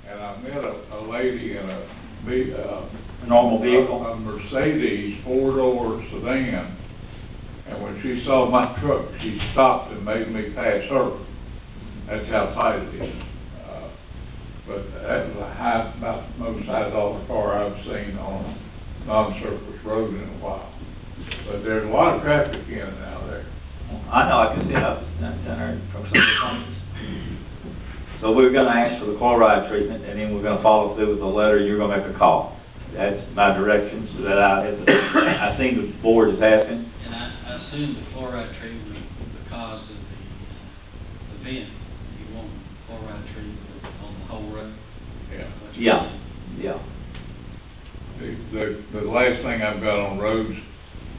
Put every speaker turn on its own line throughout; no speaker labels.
and I met a lady in
A normal vehicle?
A Mercedes four-door sedan, and when she saw my truck, she stopped and made me pass her. That's how tight it is. But that was about the most high-dollar car I've seen on a non-surface road in a while. But there's a lot of traffic in and out there.
I know, I can see it up down there from some of the places. So we're gonna ask for the chloride treatment, and then we're gonna follow through with a letter, you're gonna make a call. That's my directions, that I think the board is asking.
And I assume the chloride treatment because of the vent, you want chloride treatment on the whole road?
Yeah.
Yeah.
The last thing I've got on roads,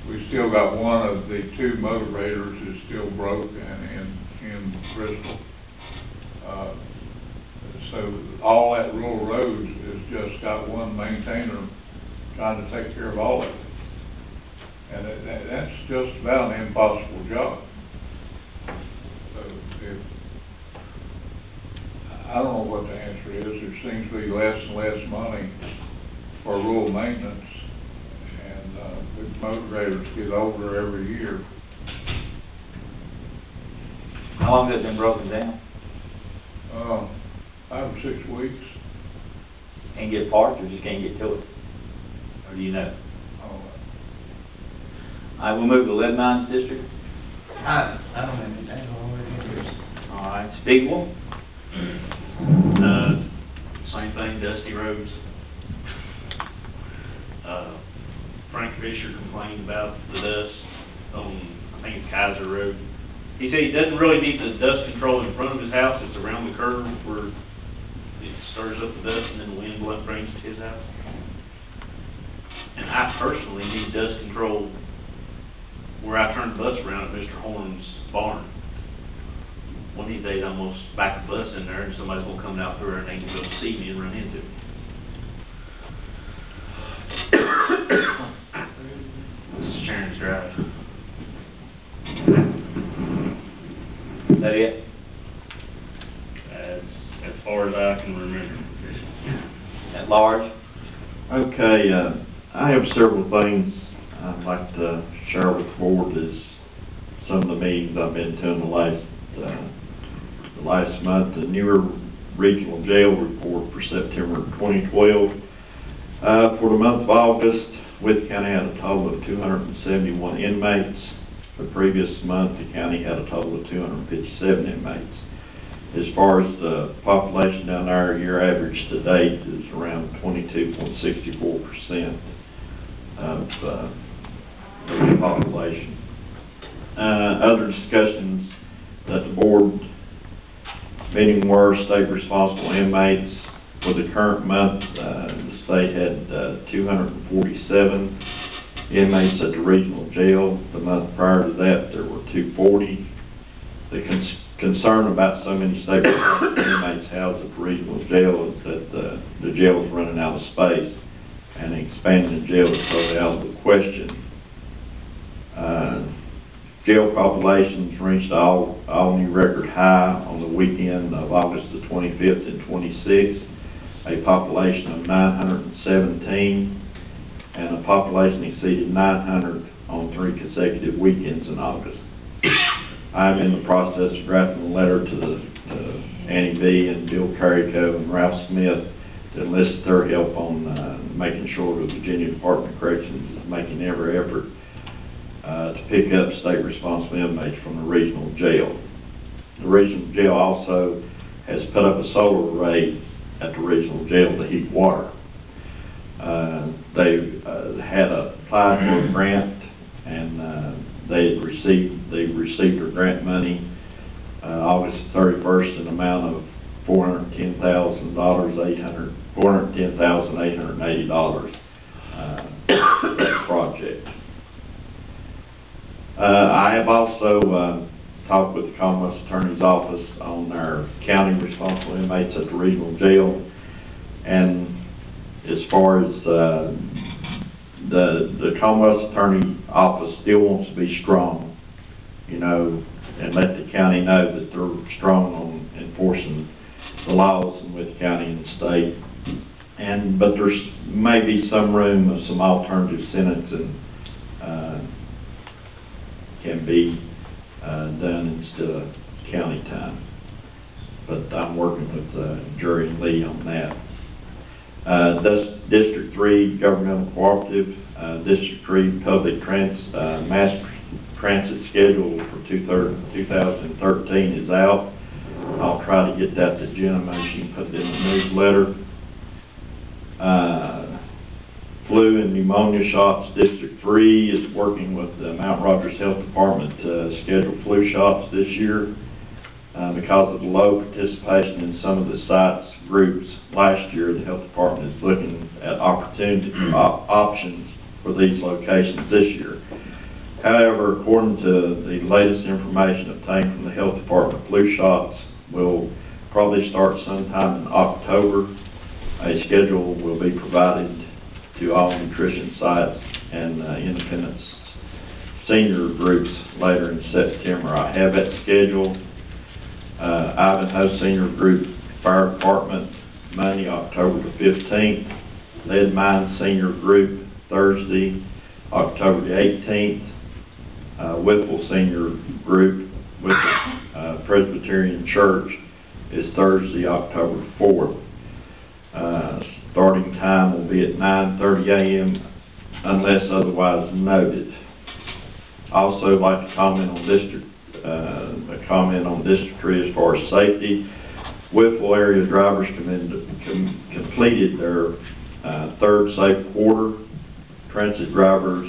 we still got one of the two motivators is still broke in Bristol. So all that rural roads has just got one maintainer trying to take care of all of it. And that's just about an impossible job. So I don't know what the answer is. There seems to be less and less money for rural maintenance, and the motivators get older every year.
How long has it been broken down?
5 or 6 weeks.
Can't get parts, or just can't get to it? Or do you know? All right, we'll move to lead mines district.
I don't have anything on it.
All right, Speedwell.
Same thing, dusty roads. Frank Fisher complained about the dust on, I think it's Kaiser Road. He said he doesn't really need the dust control in front of his house, it's around the curve where it stirs up the dust and then the wind brings it to his house. And I personally need dust control where I turn the bus around at Mr. Horn's barn. One of these days I'm going to back the bus in there and somebody's going to come out through there and they can go see me and run into me. This is Sharon's Drive.
Is that it?
As far as I can remember.
At large?
Okay, I have several things I'd like to share with the board. Is some of the meetings I've been to in the last month. The newer regional jail report for September 2012. For the month of August, Witt County had a total of 271 inmates. The previous month, the county had a total of 257 inmates. As far as the population down there, year average to date is around 22.64% of the population. Other discussions that the board meeting were state responsible inmates. For the current month, the state had 247 inmates at the regional jail. The month prior to that, there were 240. The concern about so many state inmates housed at the regional jail is that the jail is running out of space, and expanding the jail is totally out of the question. Jail populations reached all new record high on the weekend of August the 25th and 26th, a population of 917, and a population exceeded 900 on 3 consecutive weekends in August. I'm in the process of drafting a letter to Annie B. and Bill Carrico and Ralph Smith to enlist their help on making sure the Virginia Department of Corrections is making every effort to pick up state responsible inmates from the regional jail. The regional jail also has put up a solar array at the regional jail to heat water. They had applied for a grant, and they received their grant money August 31st in an amount of $410,880 for that project. I have also talked with the Commonwealth Attorney's Office on our county responsible inmates at the regional jail, and as far as the Commonwealth Attorney Office still wants to be strong, you know, and let the county know that they're strong on enforcing the laws in With County and state. But there's maybe some room of some alternative sentencing, can be, done instead of county time. But I'm working with, Jury and Lee on that. District 3 Governmental Cooperative, District 3 Public Mass Transit Schedule for 2013 is out. I'll try to get that to Jenna, maybe she can put it in the newsletter. Flu and pneumonia shots, District 3 is working with the Mount Rogers Health Department to schedule flu shots this year. Because of the low participation in some of the sites groups last year, the health department is looking at options for these locations this year. However, according to the latest information obtained from the health department, flu shots will probably start sometime in October. A schedule will be provided to all nutrition sites and independent senior groups later in September. I have that schedule. Ivanhoe Senior Group Fire Department, Monday, October the 15th. Lead Mine Senior Group, Thursday, October the 18th. Whipple Senior Group, Whipple Presbyterian Church, is Thursday, October 4th. Starting time will be at 9:30 a.m. unless otherwise noted. Also, like to comment on District 3 as far as safety. Whipple area drivers completed their third safe quarter. Transit drivers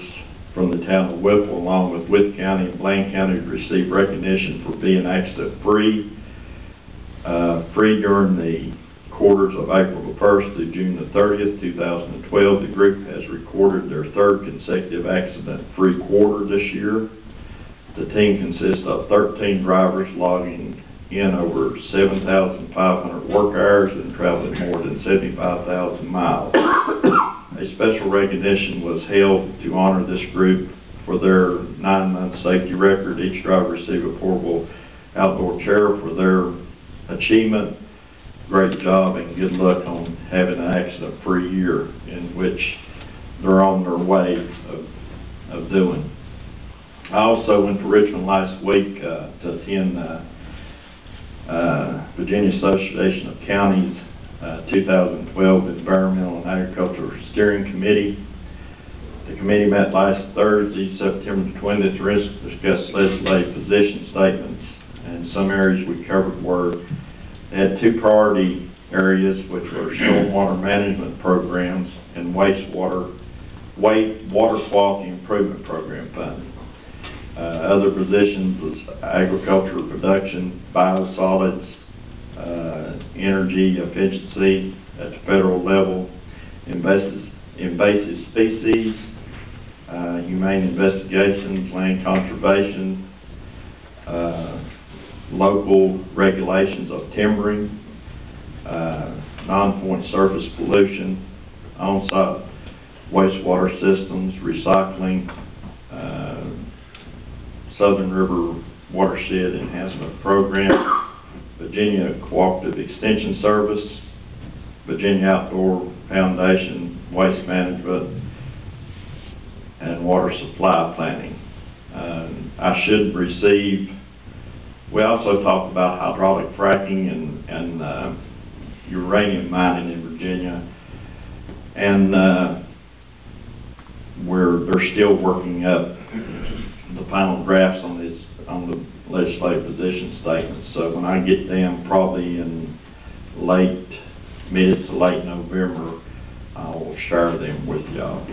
from the town of Whipple, along with With County and Blaine County, received recognition for being accident-free. During the quarters of April the 1st through June the 30th, 2012, the group has recorded their third consecutive accident-free quarter this year. The team consists of 13 drivers logging in over 7,500 work hours and traveling more than 75,000 miles. A special recognition was held to honor this group for their 9-month safety record. Each driver received a portable outdoor chair for their achievement. Great job and good luck on having an accident-free year, in which they're on their way of doing. I also went to Richmond last week to attend Virginia Association of Counties 2012 Environmental and Agricultural Steering Committee. The committee met last Thursday, September the 20th, to discuss legislative position statements, and some areas we covered were, they had two priority areas, which were stormwater management programs and water quality improvement program funding. Other positions was agricultural production, biosolids, energy efficiency at the federal level, invasive species, humane investigations, land conservation, local regulations of timbering, non-point surface pollution, on-site wastewater systems, recycling, Southern River Watershed Enhancement Program, Virginia Cooperative Extension Service, Virginia Outdoor Foundation, Waste Management, and Water Supply Planning. I should receive, we also talked about hydraulic fracking and uranium mining in Virginia, and they're still working up the final drafts on the legislative position statements. So when I get them, probably in mid to late November, I will share them with y'all.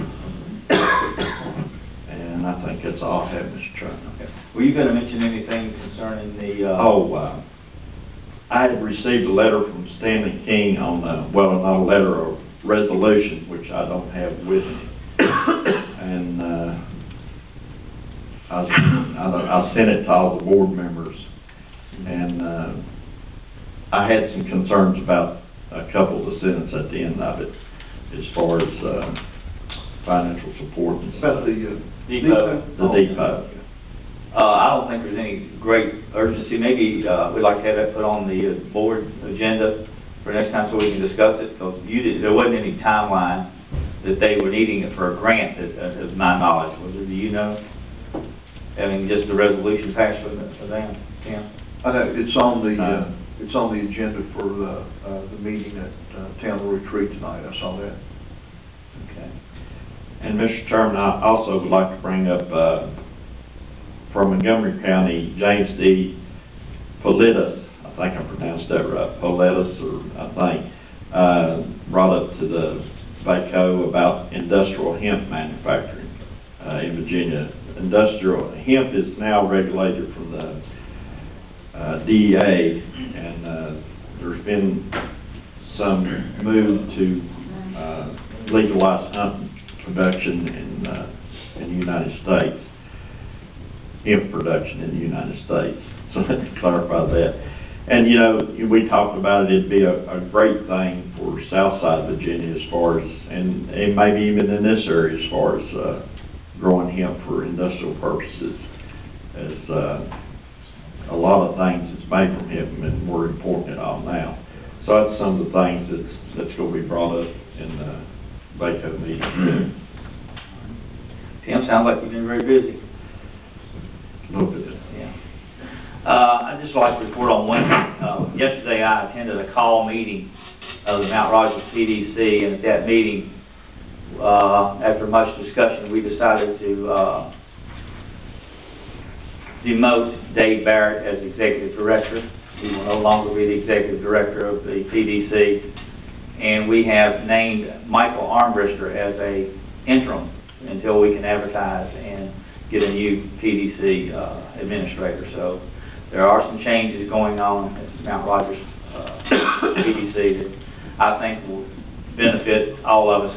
And I think that's all I have, Mr. Chairman.
Okay. Were you going to mention anything concerning the...
I had received a letter from Stanley King on, well, not a letter, a resolution, which I don't have with me. And I sent it to all the board members. And I had some concerns about a couple of the sentences at the end of it, as far as financial support and stuff.
About the
depot.
The depot.
I don't think there's any great urgency. Maybe we'd like to have that put on the board agenda for next time so we can discuss it? Because there wasn't any timeline that they were needing it for a grant, of my knowledge. Was it, do you know? Having just the resolution passed for them, Tim?
I know, it's on the agenda for the meeting at Town Retreat tonight, I saw that.
Okay.
And Mr. Chairman, I also would like to bring up, from Montgomery County, James D. Politis, I think I pronounced that right, Politis, brought up to the VACO about industrial hemp manufacturing in Virginia. Industrial hemp is now regulated from the DEA, and there's been some move to legalize hemp production in the United States, hemp production in the United States. So let me clarify that. And, you know, we talked about it, it'd be a great thing for Southside Virginia as far as, and maybe even in this area as far as growing hemp for industrial purposes. As a lot of things that's made from hemp, and we're importing it all now. So that's some of the things that's going to be brought up in the VACO meeting.
Tim, sounds like you've been very busy.
A little bit.
Yeah. I'd just like to report on one thing. Yesterday I attended a call meeting of the Mount Rogers PDC, and at that meeting, after much discussion, we decided to demote Dave Barrett as executive director. He will no longer be the executive director of the PDC, and we have named Michael Armbruster as a interim until we can advertise and get a new PDC administrator. So there are some changes going on at Mount Rogers PDC that I think will benefit all of us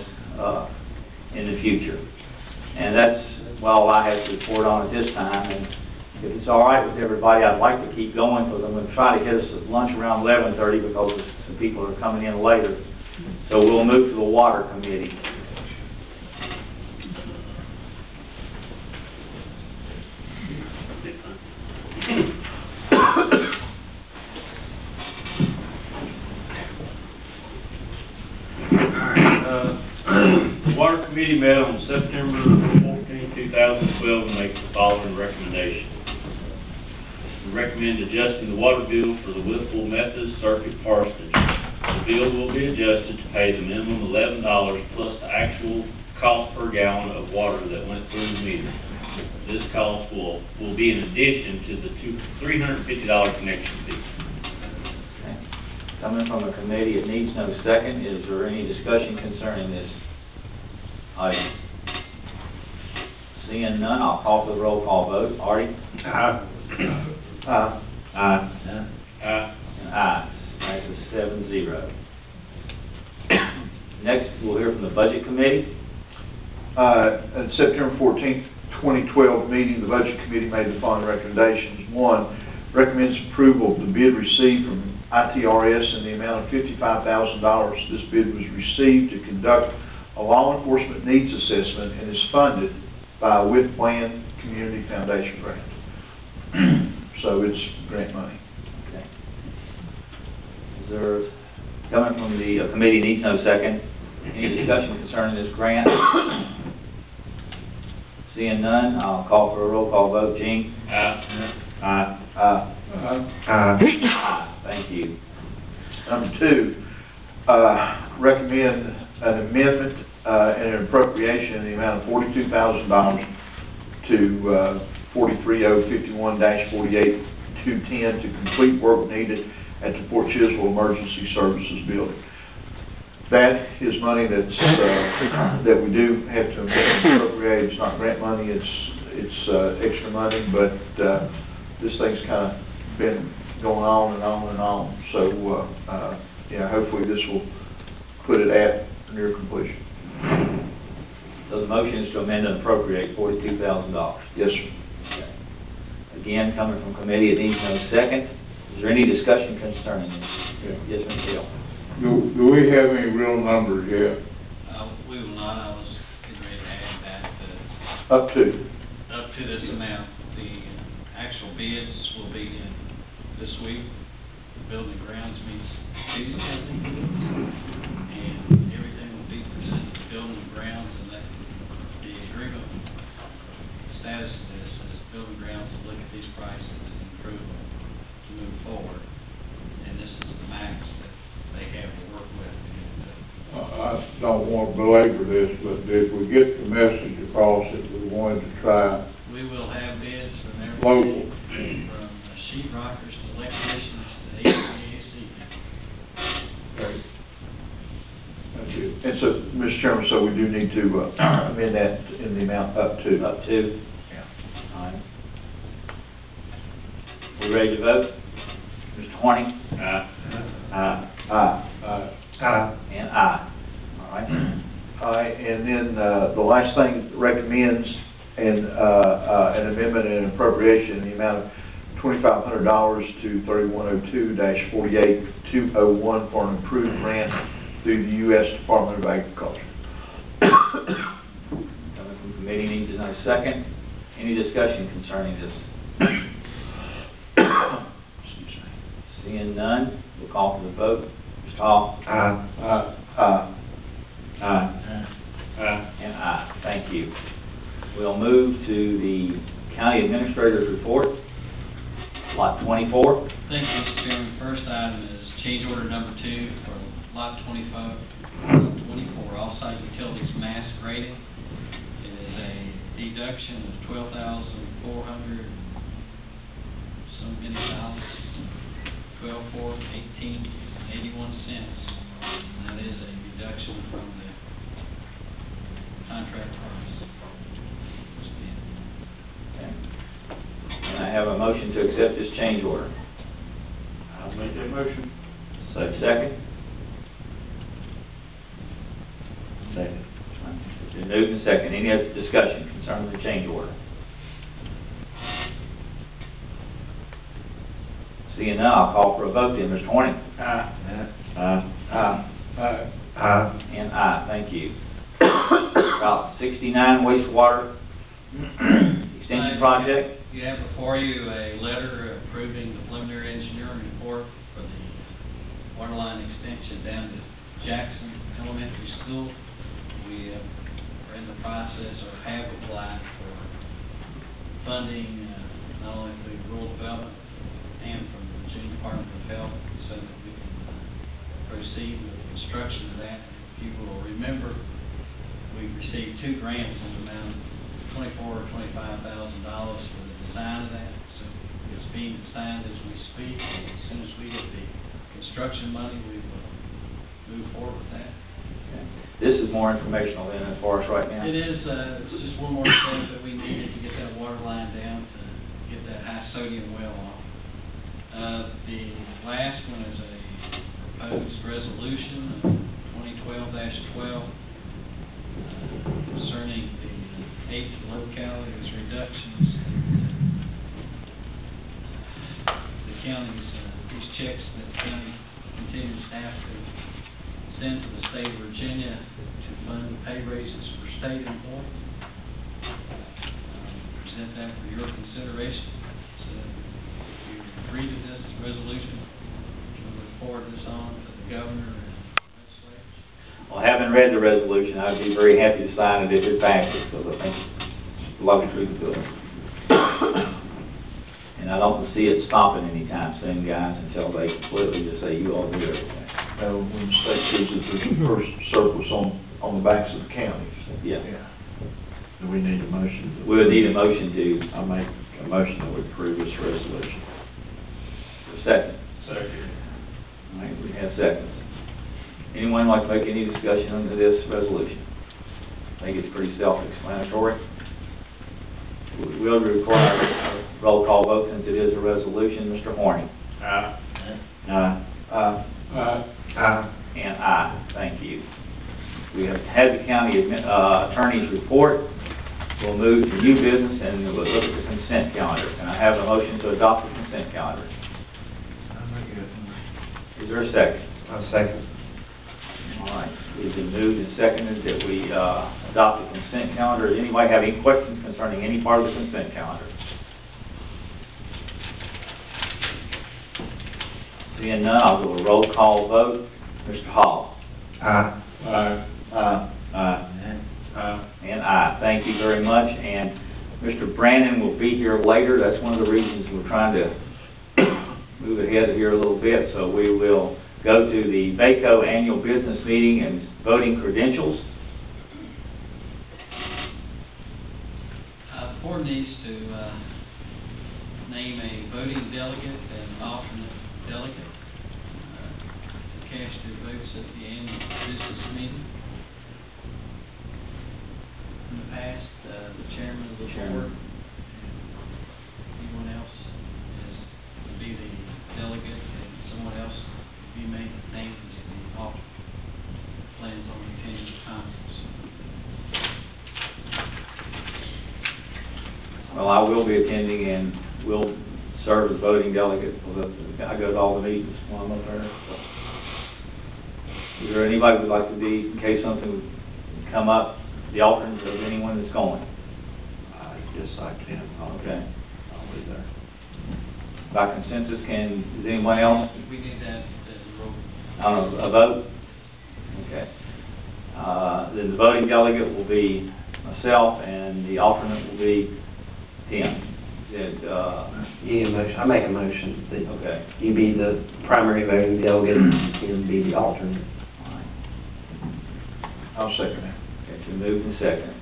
in the future. And that's all I have to report on at this time. And if it's all right with everybody, I'd like to keep going, because I'm going to try to get us at lunch around 11:30 because some people are coming in later. So we'll move to the Water Committee.
The Water Committee met on September 14, 2012, and makes the following recommendation. We recommend adjusting the water bill for the Whipple Methodist Circuit parsonage. The bill will be adjusted to pay the minimum $11 plus the actual cost per gallon of water that went through the meter. This cost will be in addition to the $350 connection fee.
Coming from a committee, it needs no second. Is there any discussion concerning this item? Seeing none, I'll call for the roll call vote. Artie?
Aye.
Aye.
Aye.
Aye.
And aye. Passes 7-0. Next, we'll hear from the Budget Committee.
At September 14th, 2012 meeting, the Budget Committee made the following recommendations. One, recommends approval of the bid received from ITRS in the amount of $55,000. This bid was received to conduct a law enforcement needs assessment and is funded by a With Plan Community Foundation grant. So it's grant money.
Okay. Is there, coming from the committee, needs no second. Any discussion concerning this grant? Seeing none, I'll call for a roll call vote. Gene?
Aye.
Aye.
Aye.
Thank you.
Number two, recommend an amendment and an appropriation in the amount of $42,000 to 43051-48-210 to complete work needed at the Fort Chiswell Emergency Services Building. That is money that's that we do have to appropriate. It's not grant money, it's extra money, but this thing's kind of been going on and on and on. So, yeah, hopefully this will put it at near completion.
So the motion is to amend and appropriate $42,000.
Yes, sir.
Okay. Again, coming from committee, it needs no second. Is there any discussion concerning this? Yes, Mr. Hill.
Do we have any real numbers yet?
We will not. I was getting ready to add that,
Up to.
up to this amount. The actual bids will be in this week. The Building and Grounds meets feasibility. And everything will be presented to building and grounds, and that the agreement status of this is building grounds to look at these prices and improve them to move forward. And this is the max that they have to work with to get it done.
I don't want to belabor this, but did we get the message across that we wanted to try
We will have bids from
local?
everything, from sheet rockers to electricians to HVAC people.
Okay. That's it.
And so, Mr. Chairman, so we do need to amend that in the amount up to.
Up to?
Yeah.
All right. We ready to vote? Mr. Horning?
Aye.
Aye.
Aye.
And aye. All right.
Aye, and then, the last thing recommends an amendment and appropriation in the amount of $2,500 to 3102-48201 for an approved grant through the U.S. Department of Agriculture.
Coming from committee needs another second. Any discussion concerning this? Seeing none, we'll call for the vote. Mr. Hall?
Aye.
Aye. And aye. Thank you. We'll move to the county administrator's report, lot 24.
Thank you, Mr. Chairman. First item is change order number 2 for lot 24, off-site utilities mass grading. It is a deduction of $12,400, some many dollars, $12,418.81. That is a reduction from the contract price.
Okay. And I have a motion to accept this change order.
I'll make that motion.
Second?
Second.
It's been moved and second. Any other discussion concerning the change order? Seeing none, I'll call for a vote then. Mr. Horning?
Aye.
Aye. And aye. Thank you. Route 69 wastewater extension project.
You have before you a letter approving the preliminary engineering report for the water line extension down to Jackson Elementary School. We are in the process or have applied for funding, not only through rural development and from the Virginia Department of Health, so that we can proceed with the construction of that. If you will remember, we received 2 grants in the amount of $24,000 or $25,000 for the design of that. So it's being designed as we speak, and as soon as we get the construction money, we will move forward with that.
Okay. This is more informational than as far as right now.
It is, it's just one more step that we needed to get that water line down to get that high sodium well off. The last one is a proposed resolution of 2012-12 concerning the 8 localities reductions. The counties, these checks that the county continues to have to send to the state of Virginia to fund pay raises for state employees. Present that for your consideration. So that if you agree to this resolution, we'll look forward this on to the governor and legislators.
Well, having read the resolution, I'd be very happy to sign it if it passes, because I think it's a lot of truth to it. And I don't see it stopping anytime soon, guys, until they completely just say, you all do everything.
When the state says that there's a first surplus on the backs of the counties.
Yeah.
Do we need a motion?
We would need a motion to,
I make a motion that we approve this resolution.
second.
Second.
All right, we have seconds. Anyone like to make any discussion on this resolution? I think it's pretty self-explanatory. We'll require a roll call vote since it is a resolution. Mr. Horning?
Aye.
Aye. And aye. Thank you. We have had the county attorney's report. We'll move to new business and we'll look at the consent calendar. Can I have a motion to adopt the consent calendar? Is there a second?
I'll second.
All right. It's been moved and seconded that we adopt the consent calendar. Does anybody have any questions concerning any part of the consent calendar? Seeing none, I'll do a roll call vote. Mr. Hall?
Aye.
And aye. Thank you very much. And Mr. Brandon will be here later. That's one of the reasons we're trying to move ahead here a little bit. So we will go to the VACO annual business meeting and voting credentials.
The board needs to name a voting delegate and an alternate delegate to cast their votes at the annual business meeting. In the past, the chairman of the board, anyone else is to be the delegate, and someone else be named as the alternate. Plans on attending the conference.
Well, I will be attending and will serve as voting delegate. I go to all the meetings while I'm up there. So. Is there anybody who would like to be, in case something would come up, the alternate of anyone that's going?
Yes, I can.
Okay.
I'll be there.
By consensus, is anyone else?
We need that as a roll.
A vote? Okay. Then the voting delegate will be myself, and the alternate will be Tim.
I make a motion that
Okay.
you be the primary voting delegate and be the alternate.
All right.
I'll second that.
Okay, so moved and second.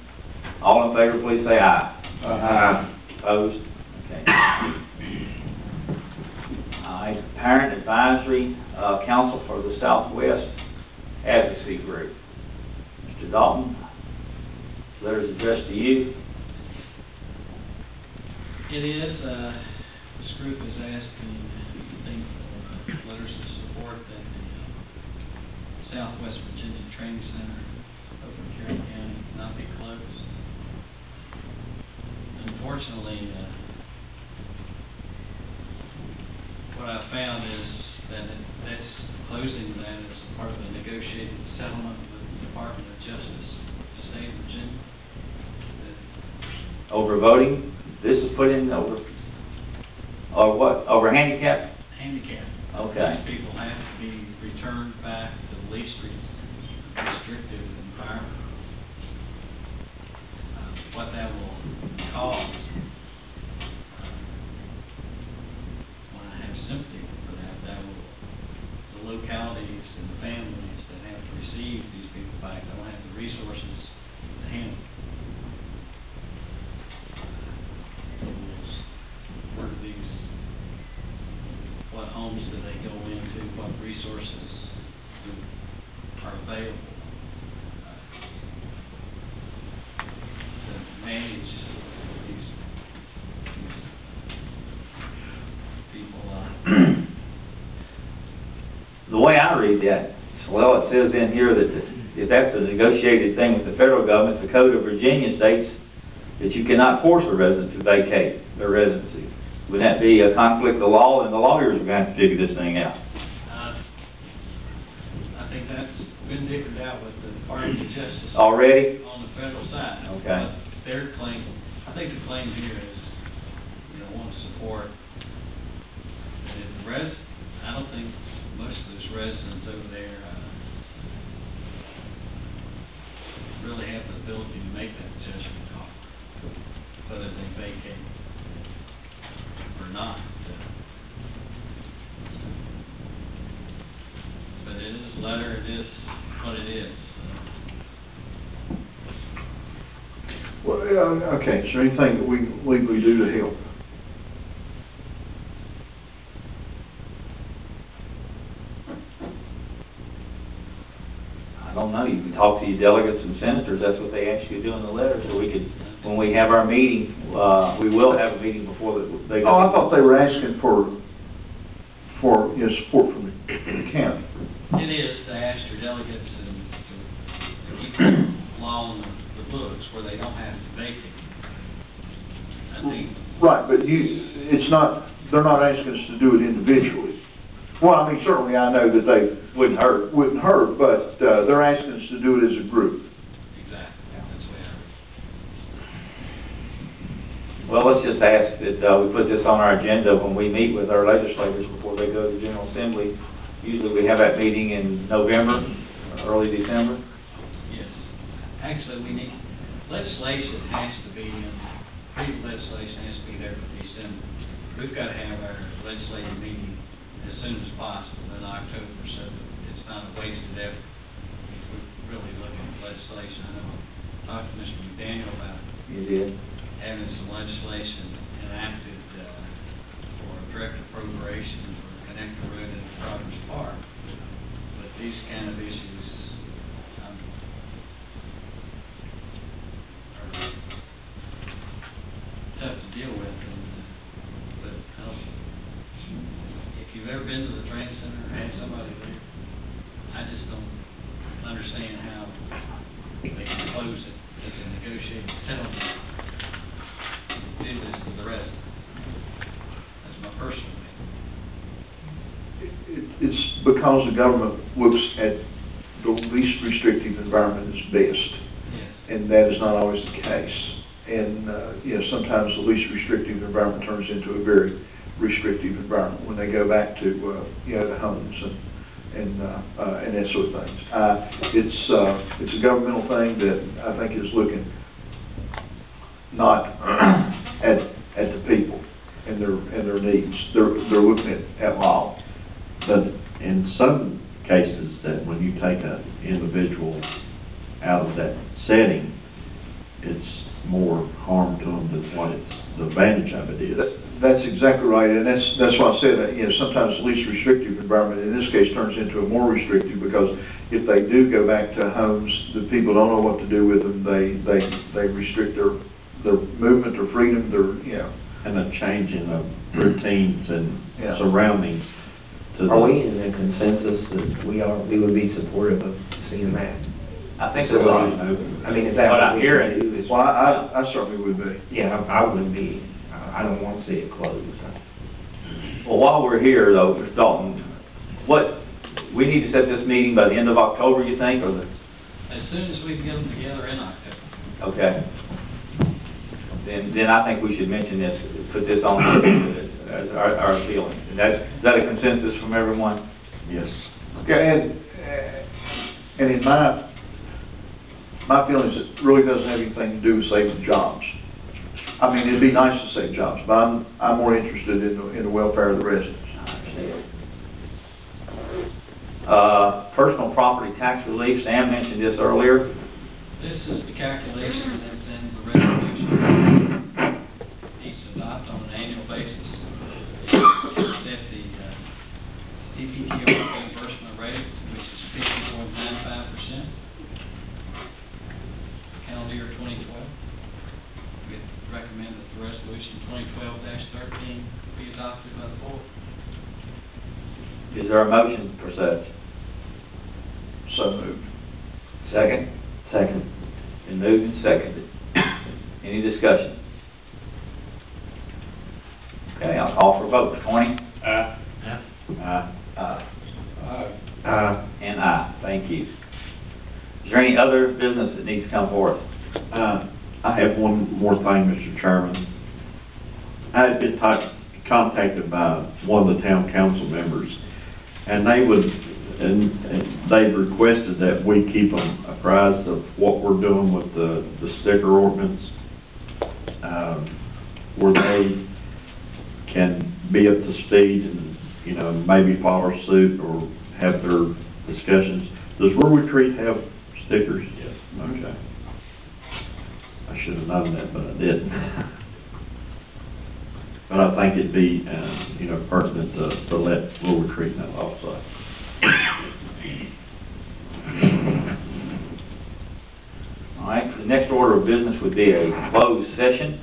All in favor, please say aye.
Aye.
Opposed? Okay. All right, Parent Advisory Council for the Southwest Advocacy Group. Mr. Dalton, letters addressed to you.
It is, this group is asking, I think, for letters of support that the Southwest Virginia Training Center over in Carroll County not be closed. Unfortunately, what I found is that that's closing that is part of a negotiated settlement with the Department of Justice of the state of Virginia.
Over voting, this is put in over, or what, over handicap?
Handicap.
Okay.
These people have to be returned back to the least restrictive environment. What that will cause, when I have sympathy for that, the localities and the families that have to receive these people back don't have the resources to handle it. Where do these, what homes do they go into, what resources are available to manage these people?
The way I read that, well, it says in here that if that's a negotiated thing with the federal government, the Code of Virginia states that you cannot force a resident to vacate their residency. Would that be a conflict of the law, and the lawyers are going to have to figure this thing out?
I think that's been figured out with the Department of Justice.
Already?
On the federal side.
Okay.
But their claim, I think the claim here is, want to support the I don't think most of those residents over there really have the ability to make that judgment call, whether they vacate or not. But it is a letter, it is what it is.
Well, okay, is there anything that we legally do to help?
I don't know, you can talk to your delegates and senators, that's what they ask you to do in the letter, so we could, when we have our meeting, we will have a meeting before they go.
Oh, I thought they were asking for support from the county.
It is to ask your delegates and to keep the law on the books where they don't have to vacate. I think.
Right, but it's not, they're not asking us to do it individually. Well, I mean, certainly I know that they
Wouldn't hurt.
but they're asking us to do it as a group.
Exactly, that's the way I read
Well, let's just ask that we put this on our agenda when we meet with our legislators before they go to the General Assembly. Usually we have that meeting in November, early December.
Yes. Actually, we need, legislation has to be, pre-legislation has to be there for December. We've got to have our legislative meeting as soon as possible in October, so that it's not a wasted effort. If we're really looking at legislation, I know I talked to Mr. McDaniel about
You did?
having some legislation enacted for direct appropriation for Connector Road and Progress Park. But these kind of issues are tough to deal with. But if you've ever been to the train center or had somebody there, I just don't understand how they can close it, they can negotiate a settlement, do this to the rest. That's my personal opinion.
It's because the government looks at the least restrictive environment as best,
Yes.
and that is not always the case. And, sometimes the least restrictive environment turns into a very restrictive environment when they go back to, the homes and that sort of things. It's a governmental thing that I think is looking not at the people and their needs. They're looking at law.
But in some cases, that when you take an individual out of that setting, it's more harm to them than what the advantage of it is.
That's exactly right, and that's why I said that, sometimes the least restrictive environment in this case turns into a more restrictive, because if they do go back to homes, the people don't know what to do with them. They restrict their movement, their freedom,
And a change in the routines and
Yeah.
surroundings.
Are we in a consensus that we would be supportive of seeing that?
I think
So,
so.
I mean, is that
What
what
I'm
we
hearing-
do? Is-
Well, I certainly would be.
Yeah, I would be. I don't want to see it closed.
Well, while we're here though, Mr. Dalton, we need to set this meeting by the end of October, you think, or
As soon as we can get them together in October.
okay. Then I think we should mention this, put this on as our feeling. Is that a consensus from everyone?
Yes.
Okay, and in my feelings, it really doesn't have anything to do with saving jobs. I mean, it'd be nice to save jobs, but I'm more interested in the welfare of the residents.
Personal property tax relief, Sam mentioned this earlier.
This is the calculation that's in the resolution. Needs to adopt on an annual basis. Set the DPTR reimbursement rate, which is 50.95%. Calendar year 2012. We recommend that the resolution 2012-13 be adopted by the board.
Is there a motion for such?
So moved.
Second? Second. Been moved and seconded. Any discussion? Okay, I'll call for a vote. Tony?
Aye.
And aye. Thank you. Is there any other business that needs to come forth?
I have one more thing, Mr. Chairman. I had been contacted by one of the town council members, and they requested that we keep them apprised of what we're doing with the sticker ordinance, where they can be up to speed and, maybe follow suit or have their discussions. Does Rural Retreat have stickers?
Yes.
Okay. I should have known that, but I didn't. But I think it'd be, pertinent to let Rural Retreat know also.
All right, the next order of business would be a closed session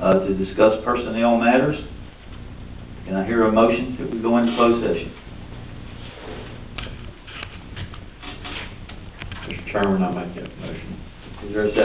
to discuss personnel matters. Can I hear a motion that we go into closed session?
Mr. Chairman, I make that motion.
Is there a second?